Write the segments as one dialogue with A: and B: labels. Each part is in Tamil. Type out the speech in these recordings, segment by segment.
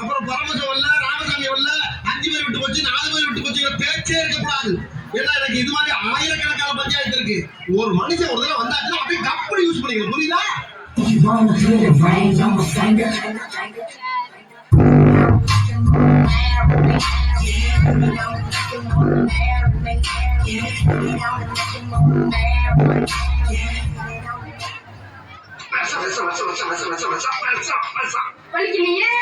A: அப்புறம் பரமசம் வரல, ராமசாமி வரல, 5 பேர் விட்டு போச்சு, 4 பேர் விட்டு போச்சு, பேச்சே இருக்கக்கூடாது. ஏன்னா எனக்கு இது மாதிரி ஆயிரக்கணக்கான பஞ்சாயத்து இருக்கு. ஒரு மனுஷன் ஒரு தடவை வந்தாச்சுன்னா அப்படியே கப்படி யூஸ் பண்ணிக்கணும், புரியுதா?
B: வலிக்கலையே.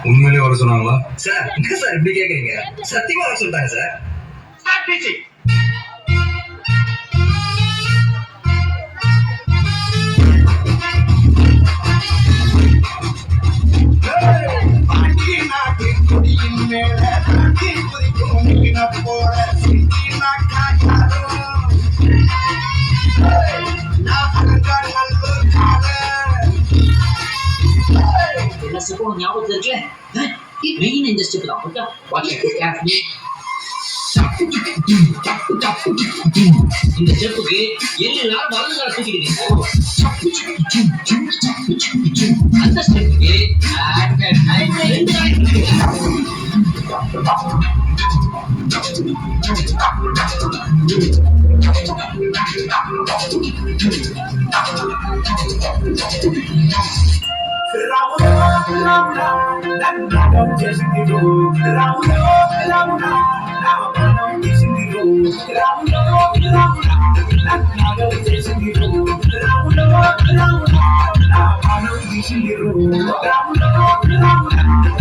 C: உண்மையிலே வர சொன்னாங்களா
D: சார்? என்ன சார் இப்படி கேக்குறீங்க? சத்தியமா வர சொல்லிட்டாங்க சார்.
E: ஞாபகத்தில் இருக்குல்ல, மெயின் இந்த ஸ்டெப் தான். Okay, watch carefully. இந்த ஸ்டெப்புக்கு எல்லாரும் வலது கால தூக்கிடுங்க. அந்த ஸ்டெப்புக்கு ரெண்டு
F: Ramu